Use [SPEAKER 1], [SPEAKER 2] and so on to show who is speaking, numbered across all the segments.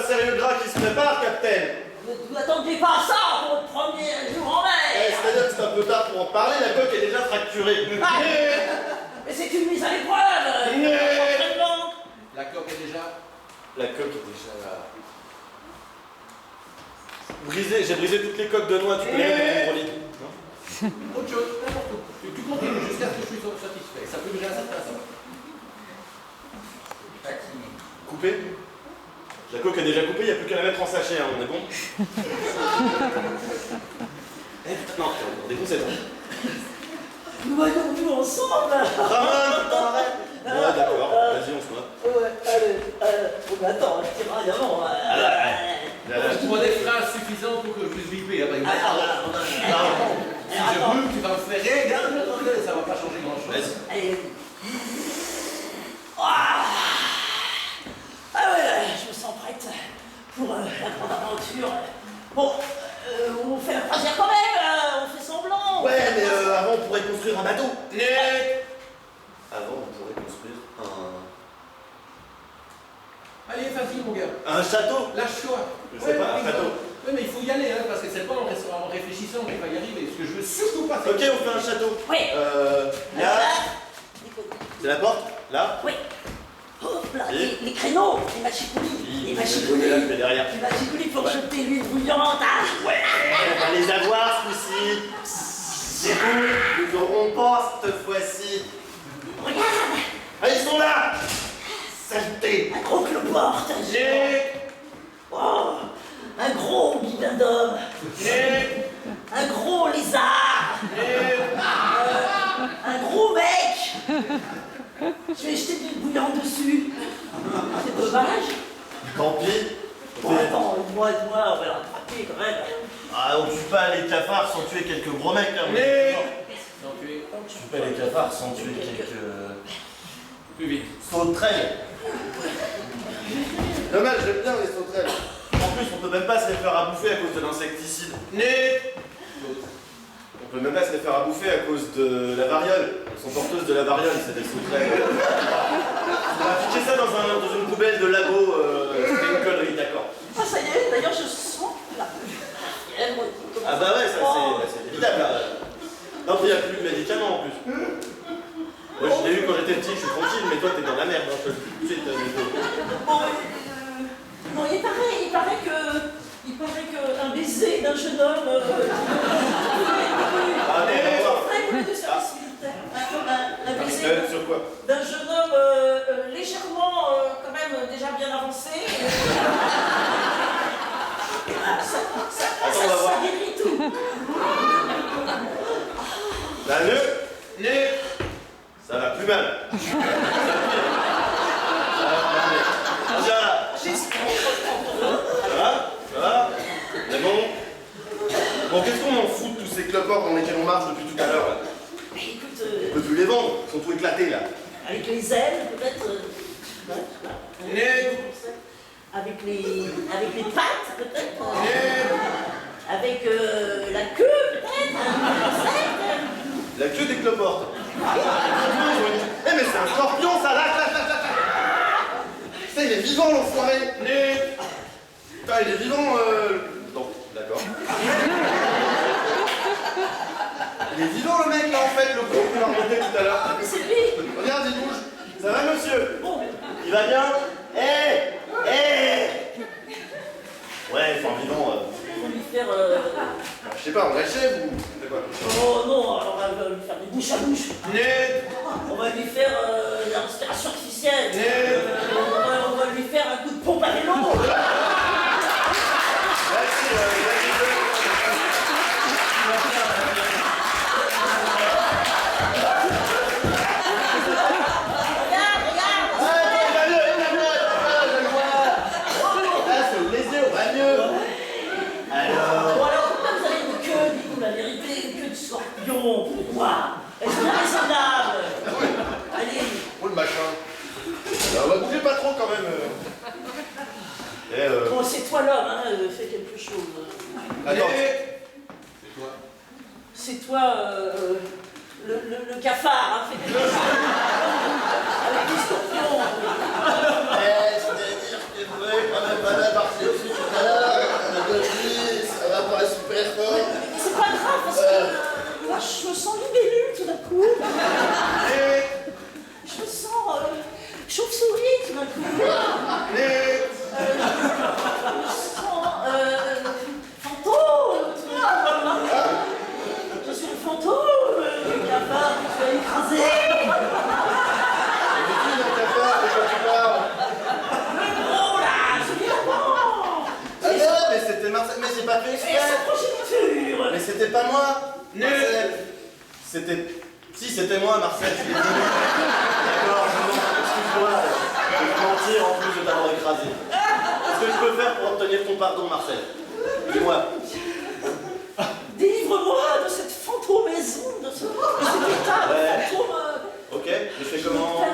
[SPEAKER 1] sérieux gras qui se prépare, Captain.
[SPEAKER 2] Vous n'attendiez pas à ça pour votre premier jour en mer.
[SPEAKER 1] C'est-à-dire que c'est un peu tard pour en parler, la coque est déjà fracturée.
[SPEAKER 2] Mais c'est une mise à l'épreuve.
[SPEAKER 3] La coque est déjà...
[SPEAKER 1] La coque est déjà là. Brisé, j'ai brisé toutes les coques de noix, tu peux les mettre dans ton lit.
[SPEAKER 3] Autre chose, n'importe où. Tu continues jusqu'à ce que je suis satisfait. Ça peut durer un certain temps.
[SPEAKER 1] Coupé. La coque est déjà coupée, il n'y a plus qu'à la mettre en sachet, hein, on est bon. Non, rendez-vous, c'est bon.
[SPEAKER 2] Nous voyons-nous ensemble.
[SPEAKER 1] Ramon, putain, arrête. Ouais, d'accord, vas-y, on se note.
[SPEAKER 2] Ouais, allez, on attend, un petit rien avant.
[SPEAKER 3] Je vois des phrases suffisantes pour que je puisse viper. Après, si je brûle, tu vas me faire rien, ça va pas changer grand-chose.
[SPEAKER 1] Vas-y.
[SPEAKER 2] Allez. Ah ouais, je me sens prête pour la grande aventure. Bon, on fait la croisière quand même, on fait semblant.
[SPEAKER 1] Ouais, mais avant, on pourrait construire un bateau. Avant, on pourrait construire
[SPEAKER 3] Allez, vas-y, mon gars.
[SPEAKER 1] un château.
[SPEAKER 3] Lâche-toi.
[SPEAKER 1] Je sais pas, un château.
[SPEAKER 3] Oui, mais il faut y aller, hein, parce que c'est pas en réfléchissant qu'on va y arriver. Ce que je veux surtout pas, c'est...
[SPEAKER 1] Ok, on fait un château.
[SPEAKER 2] Oui.
[SPEAKER 1] Là. C'est la porte. Là.
[SPEAKER 2] Oui. Hop là, les créneaux, les machicoulis, les
[SPEAKER 1] Là,
[SPEAKER 2] machicoulis.
[SPEAKER 1] je vais derrière.
[SPEAKER 2] Les machicoulis pour jeter l'huile bouillante. Ah.
[SPEAKER 1] Ouais, on va les avoir ce coup-ci. C'est bon, ils n'auront pas cette fois-ci.
[SPEAKER 2] Regarde,
[SPEAKER 1] Ah, ils sont là. Saleté.
[SPEAKER 2] un gros cloporte. Oh, un gros guibindome. Un gros lézard. Un gros mec. Je vais jeter du bouillon dessus. C'est dommage.
[SPEAKER 1] Tant pis.
[SPEAKER 2] Bon, attends, moi, on va le rattraper quand même.
[SPEAKER 1] Ah, on tue pas les cafards sans tuer quelques gros mecs, hein.
[SPEAKER 3] Non, tu es...
[SPEAKER 1] On tue pas les cafards sans tuer quelques...
[SPEAKER 3] Plus vite.
[SPEAKER 1] sauterelles. Dommage, j'aime bien les sauterelles. En plus, on peut même pas se les faire à bouffer à cause de l'insecticide. On peut même pas se les faire à bouffer à cause de la variole. Elles sont porteuses de la variole, c'est des sauterelles. On va afficher ça dans une poubelle de labo, c'était une connerie, d'accord.
[SPEAKER 2] Ah, ça y est, d'ailleurs, je sens la fièvre.
[SPEAKER 1] Ah bah ouais, ça c'est évidemment. Là. Non, il n'y a plus de médicaments en plus. Moi je l'ai eu quand j'étais petit, je suis tranquille, mais toi t'es dans la merde, hein, je te le dis tout de suite.
[SPEAKER 2] Bon, il paraît qu'un baiser d'un jeune homme.
[SPEAKER 1] Ah, mais
[SPEAKER 2] De service militaire. Un baiser
[SPEAKER 1] sur quoi?
[SPEAKER 2] d'un jeune homme légèrement, quand même, déjà bien avancé. Ça
[SPEAKER 1] on va voir.
[SPEAKER 2] guérit tout.
[SPEAKER 1] Bah ça va plus mal. Tiens là. Ça va? Ça va? C'est bon? Bon, qu'est-ce qu'on en fout de tous ces cloports dans lesquels on marche depuis tout à l'heure là?
[SPEAKER 2] Écoute,
[SPEAKER 1] On peut plus les vendre, ils sont tous éclatés là.
[SPEAKER 2] avec les ailes, peut-être. Avec les pattes, peut-être. Avec la queue, peut-être.
[SPEAKER 1] La queue des cloportes. Eh mais c'est un scorpion ça, là. Putain, il est vivant l'enfoiré. Putain, il est vivant Non, d'accord. Il est vivant le mec là en fait, le gros qu'on a remonté tout à l'heure.
[SPEAKER 2] Ah, mais c'est lui.
[SPEAKER 1] Regarde, il bouge. Ça va monsieur?
[SPEAKER 2] Bon,
[SPEAKER 1] Il va bien? Ouais, enfin vivant.
[SPEAKER 2] on va lui faire.
[SPEAKER 1] Je sais pas, on l'achève ou c'est quoi?
[SPEAKER 2] Oh non, alors on va lui faire des bouches à bouche. On va lui faire la respiration artificielle. On va lui faire un coup de pompe à vélo. Pourquoi? Est-ce bien raisonnable? Allez.
[SPEAKER 1] Oh le machin. On va bouger pas trop quand même.
[SPEAKER 2] Bon, c'est toi l'homme, hein, fais quelque chose.
[SPEAKER 1] Attends.
[SPEAKER 3] C'est toi.
[SPEAKER 2] C'est toi le cafard, hein, fais quelque chose. Avec les scorpions.
[SPEAKER 1] C'est-à-dire que vous voulez quand même pas la partie. Marcel, mais j'ai pas fait
[SPEAKER 2] Et
[SPEAKER 1] exprès.
[SPEAKER 2] sa progéniture.
[SPEAKER 1] Mais c'était pas moi, Marcel. C'était... Si, c'était moi, Marcel, je l'ai dit. D'accord, excuse-moi, je vais mentir en plus de t'avoir écrasé. Qu'est-ce que je peux faire pour obtenir ton pardon, Marcel? Dis-moi.
[SPEAKER 2] Délivre-moi de cette fantomaison, de cet état de fantôme.
[SPEAKER 1] Ok, je fais comment?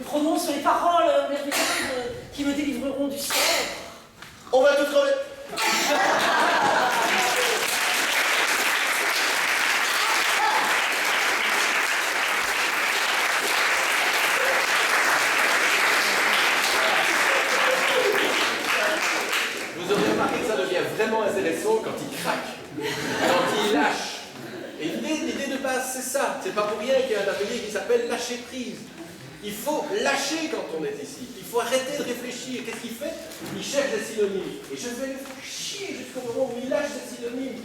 [SPEAKER 2] Prononce les paroles merveilleuses qui me délivreront du sort.
[SPEAKER 1] On va tout crever.
[SPEAKER 3] Vous aurez remarqué que ça devient vraiment intéressant quand il craque, quand il lâche. Et l'idée de base, c'est ça. C'est pas pour rien qu'il y a un atelier qui s'appelle lâcher prise. Il faut lâcher quand on est ici. Il faut arrêter de réfléchir. Qu'est-ce qu'il fait? Il cherche des synonymes. Et je vais le faire chier jusqu'au moment où il lâche des synonymes.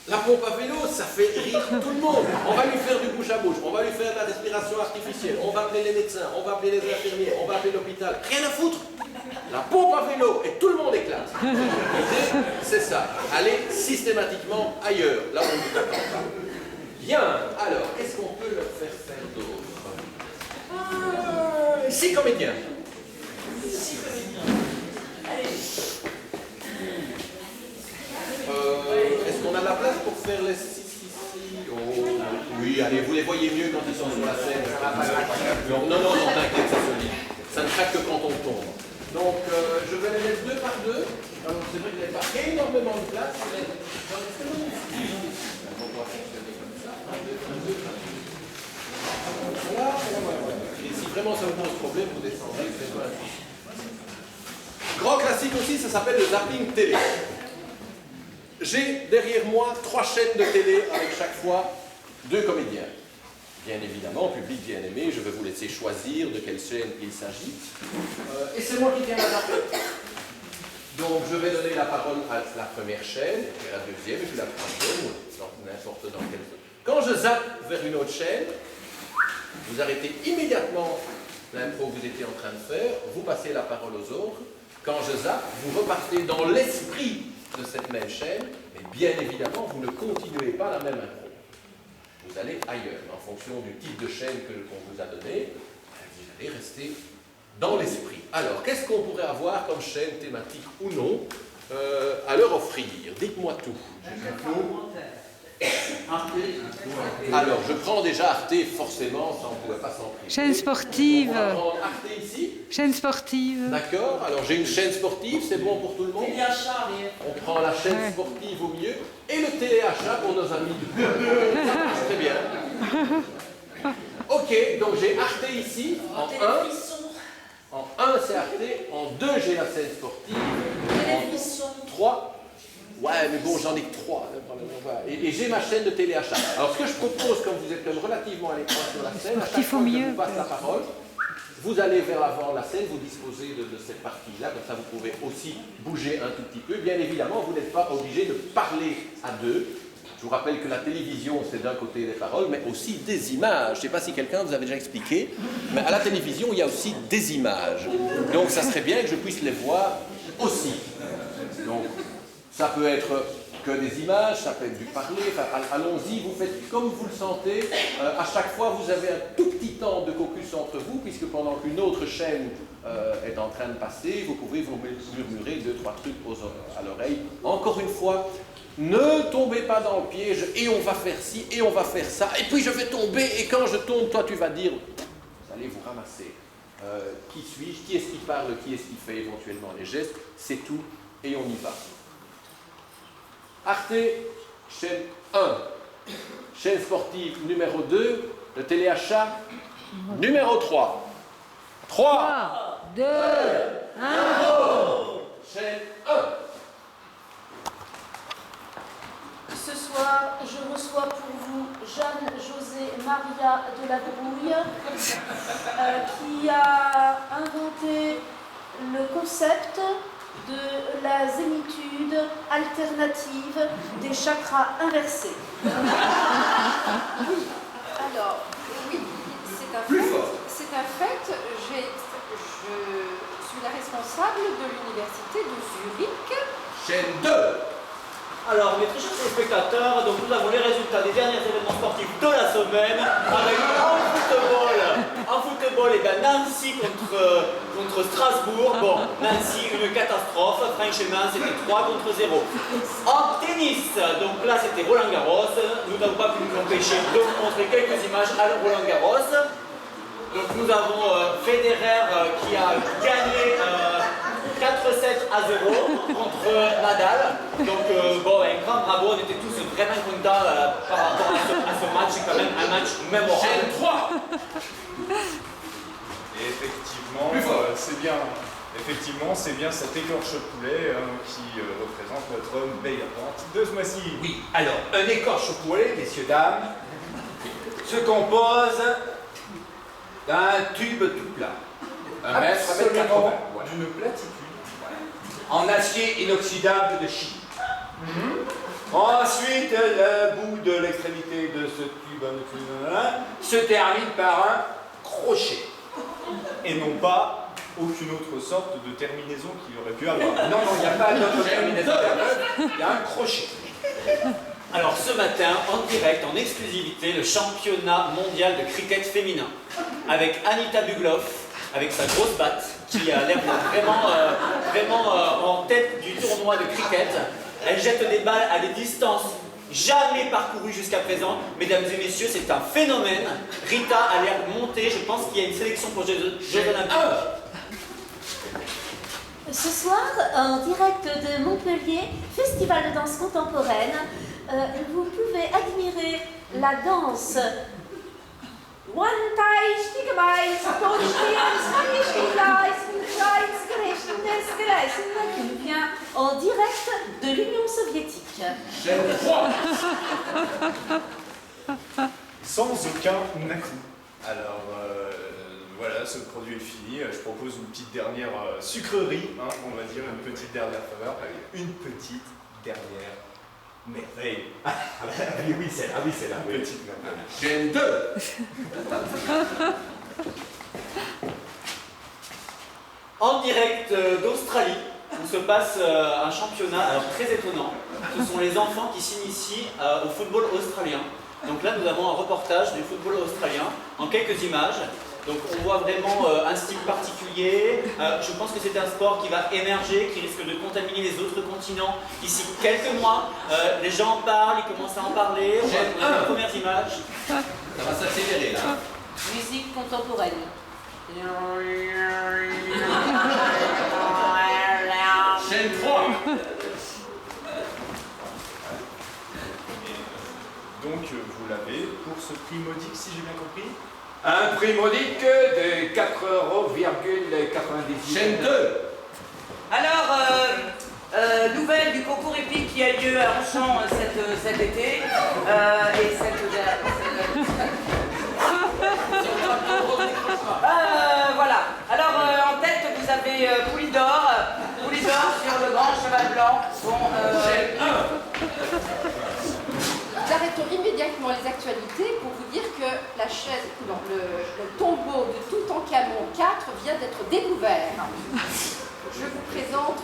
[SPEAKER 3] La pompe à vélo, ça fait rire tout le monde. On va lui faire du bouche à bouche, on va lui faire de la respiration artificielle, on va appeler les médecins, on va appeler les infirmiers, on va appeler l'hôpital. Rien à foutre. La pompe à vélo et tout le monde éclate. L'idée, c'est ça. Aller systématiquement ailleurs, là où on ne vous attend pas. Bien, alors, qu'est-ce qu'on peut leur faire d'autre? 6 comédiens.
[SPEAKER 2] 6 comédiens. Allez.
[SPEAKER 3] Est-ce qu'on a la place pour faire les 6 ici? Oh, oui, allez, vous les voyez mieux quand ils sont sur la scène. Non, t'inquiète, c'est solide. Ça ne craque que quand on tombe. Donc, je vais les mettre 2 par 2. Alors, c'est vrai qu'il n'y a pas énormément de place, mais j'en ai fait une. On va fonctionner comme ça. 1, 2, 1, 2, 1. Voilà. Et si vraiment ça vous pose problème, vous descendez, faites-moi un truc. Grand classique aussi, ça s'appelle le zapping télé. J'ai derrière moi 3 chaînes de télé avec chaque fois 2 comédiens. Bien évidemment, public bien aimé, je vais vous laisser choisir de quelle chaîne il s'agit. Et c'est moi qui viens la zapper. Donc je vais donner la parole à la première chaîne, puis à la deuxième, et puis la troisième, n'importe dans quelle zone. Quand je zappe vers une autre chaîne, vous arrêtez immédiatement l'impro que vous étiez en train de faire, vous passez la parole aux autres. Quand je zappe, vous repartez dans l'esprit de cette même chaîne, mais bien évidemment, vous ne continuez pas la même impro. Vous allez ailleurs, en fonction du type de chaîne qu'on vous a donné, vous allez rester dans l'esprit. Alors, qu'est-ce qu'on pourrait avoir comme chaîne thématique ou non à leur offrir? Dites-moi tout. Alors, je prends déjà Arte, forcément, ça on ne pouvait pas s'en priver.
[SPEAKER 4] Chaîne sportive.
[SPEAKER 3] On va prendre Arte ici.
[SPEAKER 4] Chaîne sportive.
[SPEAKER 3] D'accord, alors j'ai une chaîne sportive, c'est bon pour tout le monde?
[SPEAKER 2] Téléachat.
[SPEAKER 3] On prend la chaîne sportive au milieu et le téléachat pour nos amis du club. Ça marche très bien. Ok, donc j'ai Arte ici, en 1. En 1, c'est Arte. En 2, j'ai la scène sportive. En 3. Ouais, mais bon, j'en ai que 3. Et j'ai ma chaîne de téléachat. Alors, ce que je propose, comme vous êtes quand même relativement à l'écran sur la scène, à chaque fois que je vous passe la parole, vous allez vers l'avant de la scène, vous disposez de cette partie-là, comme ça vous pouvez aussi bouger un tout petit peu. Bien évidemment, vous n'êtes pas obligé de parler à deux. Je vous rappelle que la télévision, c'est d'un côté des paroles, mais aussi des images. Je ne sais pas si quelqu'un vous avait déjà expliqué, mais à la télévision, il y a aussi des images. Donc, ça serait bien que je puisse les voir aussi. Donc, ça peut être que des images, ça peut être du parler. Enfin, allons-y, vous faites comme vous le sentez. À chaque fois, vous avez un tout petit temps de caucus entre vous, puisque pendant qu'une autre chaîne est en train de passer, vous pouvez vous murmurer 2-3 trucs à l'oreille. Encore une fois, ne tombez pas dans le piège, et on va faire ci, et on va faire ça, et puis je vais tomber, et quand je tombe, toi tu vas dire, vous allez vous ramasser. Qui suis-je? Qui est-ce qui parle? Qui est-ce qui fait éventuellement les gestes? C'est tout, et on y va. Arte, chaîne 1. Chaîne sportive numéro 2. Le téléachat numéro 3. 3,
[SPEAKER 4] 2, 1.
[SPEAKER 3] Chaîne 1.
[SPEAKER 5] Ce soir, je reçois pour vous Jeanne José Maria de la Brouille, qui a inventé le concept de la zénitude alternative des chakras inversés.
[SPEAKER 6] Oui, alors, oui, c'est un fait. C'est un fait. Je suis la responsable
[SPEAKER 5] responsable de l'université de Zurich.
[SPEAKER 3] Chaîne 2.
[SPEAKER 2] Alors, mes très chers téléspectateurs, donc nous avons les résultats des derniers événements sportifs de la semaine avec en football, et bien Nancy contre Strasbourg. Bon, Nancy, une catastrophe. Franchement, c'était 3 contre 0. En tennis, donc là c'était Roland Garros. Nous n'avons pas pu nous empêcher de vous montrer quelques images à Roland Garros. Donc nous avons Federer qui a gagné 4-7 à 0 contre Nadal. Donc bon, un grand bravo, on était tous vraiment contents par rapport à ce match. C'est quand même un match mémorable.
[SPEAKER 3] Chaîne 3.
[SPEAKER 6] Et effectivement, c'est bien cet écorche-poulet qui représente notre meilleur de ce mois-ci.
[SPEAKER 3] Oui, alors, un écorche-poulet, messieurs, dames, se compose d'un tube tout plat. 1 mètre, 1 mètre 80. Voilà.
[SPEAKER 6] D'une platitude.
[SPEAKER 3] En acier inoxydable de Chine. Ensuite, le bout de l'extrémité de ce tube se termine par un crochet.
[SPEAKER 6] Et non pas aucune autre sorte de terminaison qu'il aurait pu avoir.
[SPEAKER 3] Non, il n'y a pas d'autre terminaison, il y a un crochet.
[SPEAKER 2] Alors ce matin, en direct, en exclusivité, le championnat mondial de cricket féminin avec Anita Bugloff, avec sa grosse batte, qui a l'air vraiment en tête du tournoi de cricket. Elle jette des balles à des distances jamais parcourues jusqu'à présent. Mesdames et messieurs, c'est un phénomène. Rita a l'air montée, je pense qu'il y a une sélection pour Jeux Olympiques.
[SPEAKER 5] Ce soir, en direct de Montpellier, festival de danse contemporaine, vous pouvez admirer la danse One Thai Stigmais, qui nous vient en direct de l'Union soviétique.
[SPEAKER 3] Chaîne 3.
[SPEAKER 6] Sans aucun à-coup. Alors voilà, ce produit est fini. Je propose une petite dernière sucrerie, on va dire, une petite dernière faveur, une petite dernière merveille.
[SPEAKER 3] Oui, c'est là.
[SPEAKER 6] Une petite merveille.
[SPEAKER 3] Chaîne 2.
[SPEAKER 2] En direct d'Australie, où se passe un championnat très étonnant. Ce sont les enfants qui s'initient au football australien. Donc là, nous avons un reportage du football australien en quelques images. Donc on voit vraiment un style particulier. Je pense que c'est un sport qui va émerger, qui risque de contaminer les autres continents d'ici quelques mois. Les gens en parlent, ils commencent à en parler. On a les premières images.
[SPEAKER 3] Ça va s'accélérer là.
[SPEAKER 5] Musique contemporaine.
[SPEAKER 3] Chaîne 3.
[SPEAKER 6] Donc vous l'avez pour ce prix modique, si j'ai bien compris.
[SPEAKER 3] Un prix modique de 4,98 €. Chaîne 2.
[SPEAKER 7] Alors, nouvelle du concours épique qui a lieu à Longchamp cet été. Voilà. Alors, en tête, vous avez Poulidor sur le grand cheval blanc.
[SPEAKER 3] Chaîne 1.
[SPEAKER 5] Nous arrêtons immédiatement les actualités pour vous dire que la chaise, le tombeau de Toutankhamon IV vient d'être découvert. Je vous présente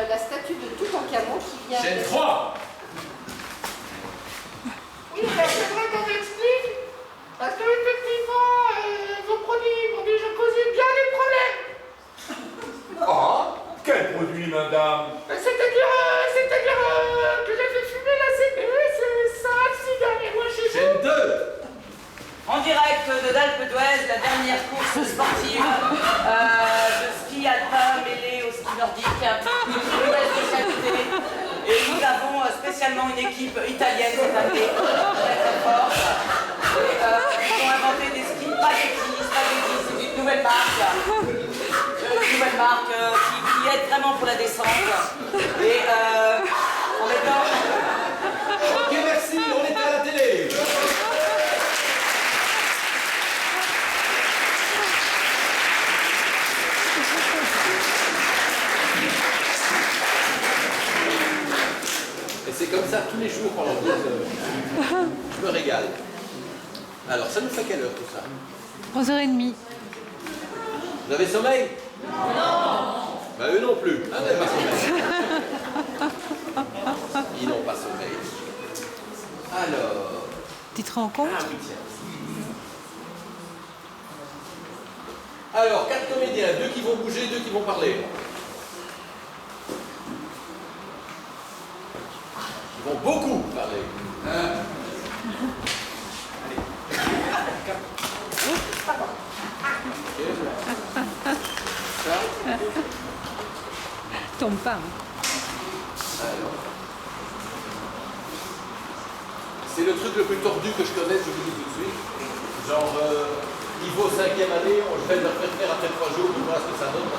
[SPEAKER 5] la statue de Toutankhamon qui vient.
[SPEAKER 3] Chaîne 3.
[SPEAKER 8] Oui, c'est vrai qu'on m'explique, parce que effectivement, vos produits m'ont déjà causé bien des problèmes.
[SPEAKER 3] Ah, quel produit, madame?
[SPEAKER 8] C'est-à-dire que j'ai fait fumer la CPU, c'est ça, le cigare, et moi chez vous.
[SPEAKER 3] Chaîne 2.
[SPEAKER 7] En direct de d'Alpe d'Huez, la dernière course sportive de ski alpin mêlé au ski nordique, une nouvelle spécialité. Et nous avons spécialement une équipe italienne cette année, très forte. Et ils ont inventé des skis spaghetti, c'est une nouvelle marque. Qui aide vraiment pour la descente. Et en mettant...
[SPEAKER 3] Ok, merci, on était à la télé. Et c'est comme ça tous les jours pendant 2 heures. Je me régale. Alors, ça nous fait quelle heure tout ça?
[SPEAKER 4] 11h30.
[SPEAKER 3] Vous avez sommeil? Non. Ben plus. Hein, n'avez pas sommeil. Ils n'ont pas sommeil. Alors.
[SPEAKER 4] Tu te rends compte?
[SPEAKER 3] Ah oui, tiens. Alors, 4 comédiens, 2 qui vont bouger, 2 qui vont parler. Ils vont beaucoup parler.
[SPEAKER 4] Tombe pas. Hein.
[SPEAKER 3] Alors. C'est le truc le plus tordu que je connaisse, je vous dis tout de suite. Genre, niveau 5e année, je vais leur faire faire après 3 jours pour voir ce que ça donne.